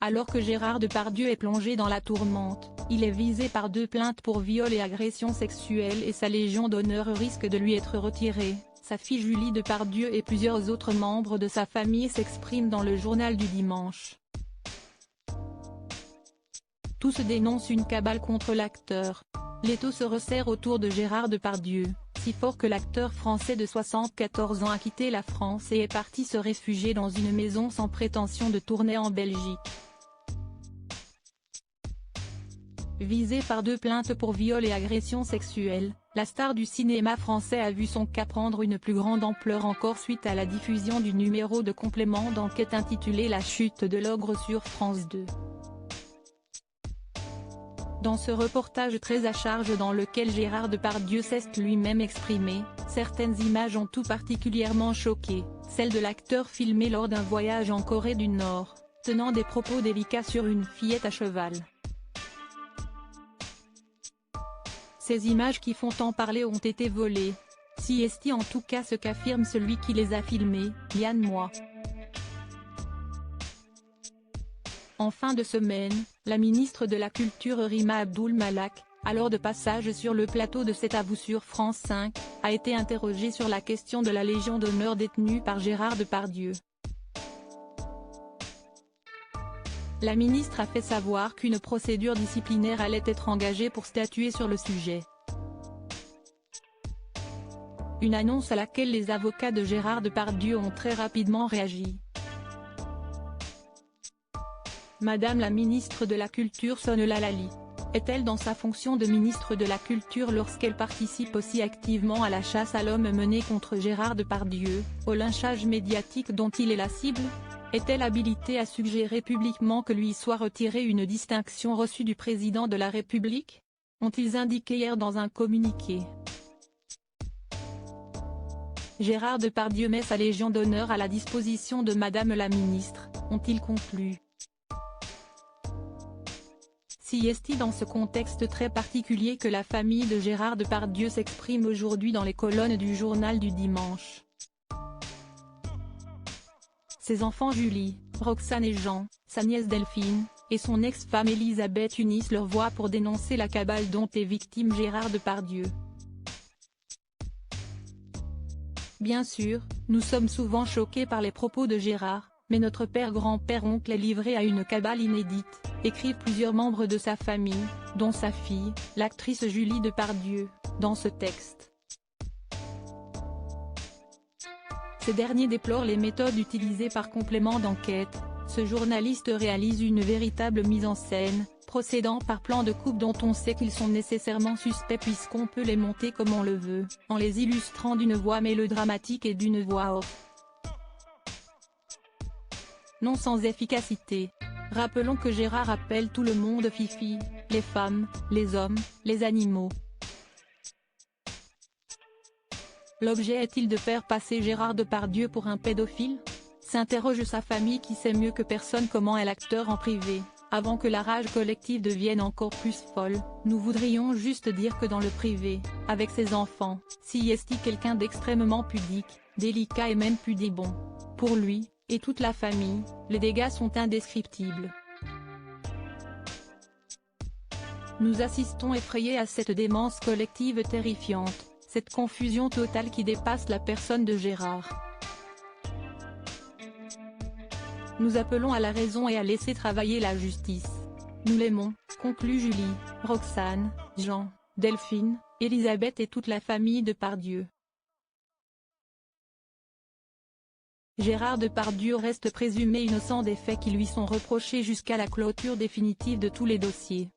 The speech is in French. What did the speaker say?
Alors que Gérard Depardieu est plongé dans la tourmente, il est visé par 2 plaintes pour viol et agression sexuelle et sa Légion d'honneur risque de lui être retirée. Sa fille Julie Depardieu et plusieurs autres membres de sa famille s'expriment dans le journal du dimanche. Tous dénoncent une cabale contre l'acteur. L'étau se resserre autour de Gérard Depardieu, si fort que l'acteur français de 74 ans a quitté la France et est parti se réfugier dans une maison sans prétention de tourner en Belgique. Visé par 2 plaintes pour viol et agression sexuelle, la star du cinéma français a vu son cas prendre une plus grande ampleur encore suite à la diffusion du numéro de complément d'enquête intitulé La chute de l'ogre sur France 2. Dans ce reportage très à charge dans lequel Gérard Depardieu s'est lui-même exprimé, certaines images ont tout particulièrement choqué, celle de l'acteur filmé lors d'un voyage en Corée du Nord, tenant des propos délicats sur une fillette à cheval. Ces images qui font tant parler ont été volées. Si est-il en tout cas ce qu'affirme celui qui les a filmées, Yann Moix. En fin de semaine, la ministre de la Culture Rima Abdul Malak, alors de passage sur le plateau de C'est à vous sur France 5, a été interrogée sur la question de la Légion d'honneur détenue par Gérard Depardieu. La ministre a fait savoir qu'une procédure disciplinaire allait être engagée pour statuer sur le sujet. Une annonce à laquelle les avocats de Gérard Depardieu ont très rapidement réagi. Madame la ministre de la Culture sonne l'halali. Est-elle dans sa fonction de ministre de la Culture lorsqu'elle participe aussi activement à la chasse à l'homme menée contre Gérard Depardieu, au lynchage médiatique dont il est la cible ? Est-elle habilitée à suggérer publiquement que lui soit retirée une distinction reçue du président de la République ? Ont-ils indiqué hier dans un communiqué. Gérard Depardieu met sa Légion d'honneur à la disposition de Madame la ministre, ont-ils conclu. Si est-il dans ce contexte très particulier que la famille de Gérard Depardieu s'exprime aujourd'hui dans les colonnes du journal du dimanche. Ses enfants Julie, Roxane et Jean, sa nièce Delphine, et son ex-femme Elisabeth unissent leur voix pour dénoncer la cabale dont est victime Gérard Depardieu. Bien sûr, nous sommes souvent choqués par les propos de Gérard, mais notre père, grand-père, oncle est livré à une cabale inédite, écrivent plusieurs membres de sa famille, dont sa fille, l'actrice Julie Depardieu, dans ce texte. Ces derniers déplorent les méthodes utilisées par complément d'enquête. Ce journaliste réalise une véritable mise en scène, procédant par plans de coupe dont on sait qu'ils sont nécessairement suspects puisqu'on peut les monter comme on le veut, en les illustrant d'une voix mélodramatique et d'une voix off. Non sans efficacité. Rappelons que Gérard appelle tout le monde fifi, les femmes, les hommes, les animaux. L'objet est-il de faire passer Gérard Depardieu pour un pédophile ? S'interroge sa famille qui sait mieux que personne comment est l'acteur en privé. Avant que la rage collective devienne encore plus folle, nous voudrions juste dire que dans le privé, avec ses enfants, si est-il quelqu'un d'extrêmement pudique, délicat et même pudibond. Pour lui, et toute la famille, les dégâts sont indescriptibles. Nous assistons effrayés à cette démence collective terrifiante, cette confusion totale qui dépasse la personne de Gérard. Nous appelons à la raison et à laisser travailler la justice. Nous l'aimons, conclut Julie, Roxane, Jean, Delphine, Elisabeth et toute la famille Depardieu. Gérard Depardieu reste présumé innocent des faits qui lui sont reprochés jusqu'à la clôture définitive de tous les dossiers.